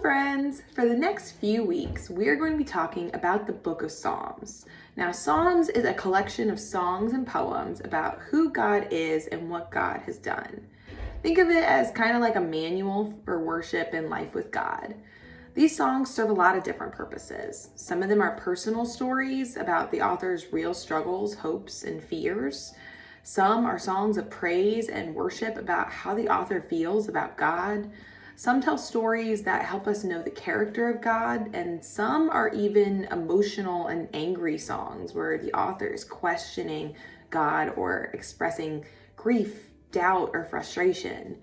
friends! For the next few weeks, we are going to be talking about the book of Psalms. Now, Psalms is a collection of songs and poems about who God is and what God has done. Think of it as kind of like a manual for worship and life with God. These songs serve a lot of different purposes. Some of them are personal stories about the author's real struggles, hopes, and fears. Some are songs of praise and worship about how the author feels about God. Some tell stories that help us know the character of God, and some are even emotional and angry songs where the author is questioning God or expressing grief, doubt, or frustration.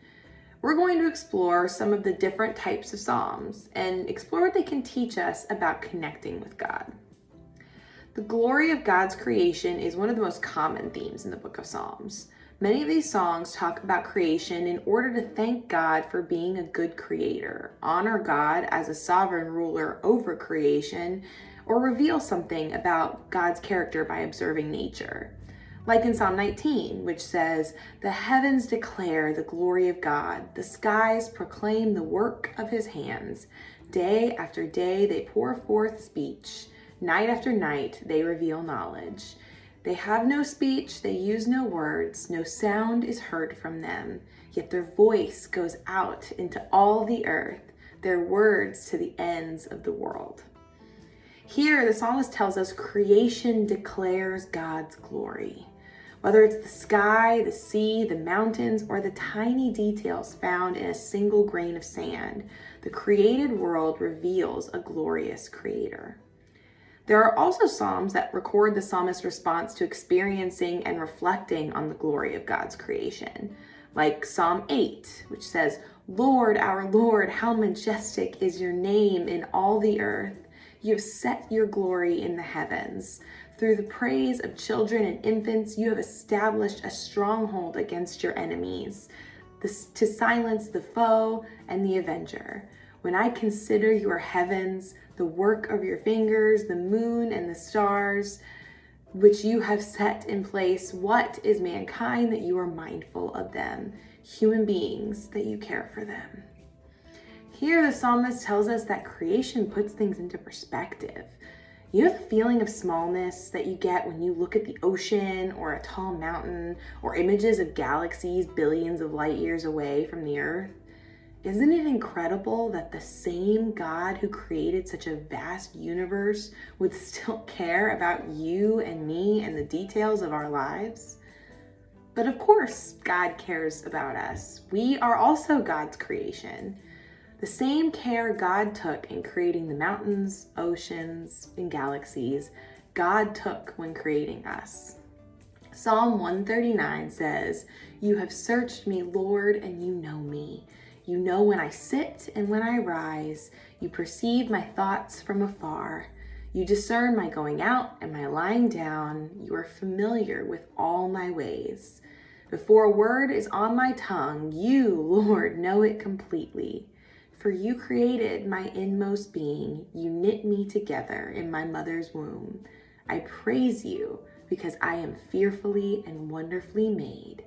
We're going to explore some of the different types of psalms and explore what they can teach us about connecting with God. The glory of God's creation is one of the most common themes in the book of Psalms. Many of these songs talk about creation in order to thank God for being a good creator, honor God as a sovereign ruler over creation, or reveal something about God's character by observing nature. Like in Psalm 19, which says, "The heavens declare the glory of God. The skies proclaim the work of his hands. Day after day they pour forth speech. Night after night they reveal knowledge. They have no speech, they use no words, no sound is heard from them. Yet their voice goes out into all the earth, their words to the ends of the world." Here, the psalmist tells us creation declares God's glory. Whether it's the sky, the sea, the mountains, or the tiny details found in a single grain of sand, the created world reveals a glorious creator. There are also psalms that record the psalmist's response to experiencing and reflecting on the glory of God's creation, like Psalm 8, which says, "Lord, our Lord, how majestic is your name in all the earth. You have set your glory in the heavens. Through the praise of children and infants, you have established a stronghold against your enemies, to silence the foe and the avenger. When I consider your heavens, the work of your fingers, the moon and the stars, which you have set in place, what is mankind that you are mindful of them? Human beings that you care for them." Here, the psalmist tells us that creation puts things into perspective. You know the feeling of smallness that you get when you look at the ocean or a tall mountain or images of galaxies billions of light years away from the earth? Isn't it incredible that the same God who created such a vast universe would still care about you and me and the details of our lives? But of course, God cares about us. We are also God's creation. The same care God took in creating the mountains, oceans, and galaxies, God took when creating us. Psalm 139 says, "You have searched me, Lord, and you know me. You know when I sit and when I rise. You perceive my thoughts from afar. You discern my going out and my lying down. You are familiar with all my ways. Before a word is on my tongue, you, Lord, know it completely. For you created my inmost being. You knit me together in my mother's womb. I praise you because I am fearfully and wonderfully made.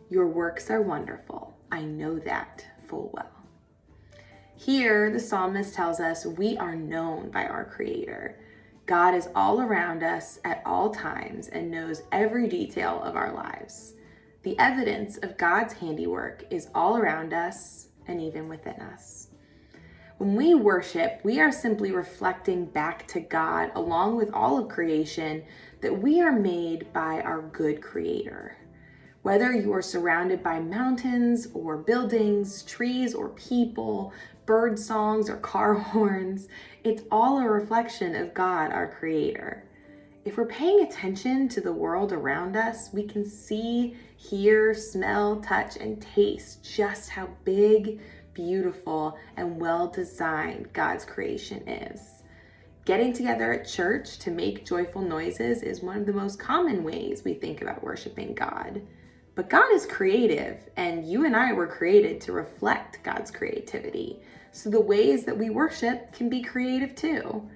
Your works are wonderful. I know that full well." Here, the psalmist tells us we are known by our Creator. God is all around us at all times and knows every detail of our lives. The evidence of God's handiwork is all around us and even within us. When we worship, we are simply reflecting back to God, along with all of creation, that we are made by our good Creator. Whether you are surrounded by mountains or buildings, trees or people, bird songs or car horns, it's all a reflection of God, our Creator. If we're paying attention to the world around us, we can see, hear, smell, touch, and taste just how big, beautiful, and well-designed God's creation is. Getting together at church to make joyful noises is one of the most common ways we think about worshiping God. But God is creative, and you and I were created to reflect God's creativity. So the ways that we worship can be creative too.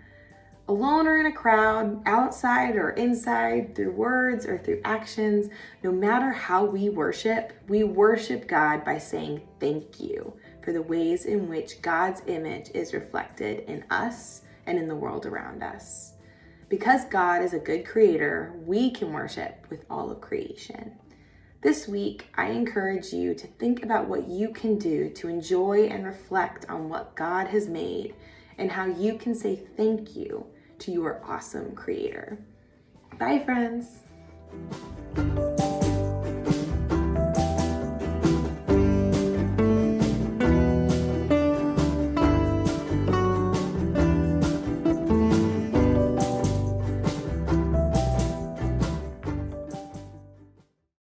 Alone or in a crowd, outside or inside, through words or through actions, no matter how we worship God by saying thank you for the ways in which God's image is reflected in us and in the world around us. Because God is a good creator, we can worship with all of creation. This week, I encourage you to think about what you can do to enjoy and reflect on what God has made and how you can say thank you to your awesome creator. Bye, friends.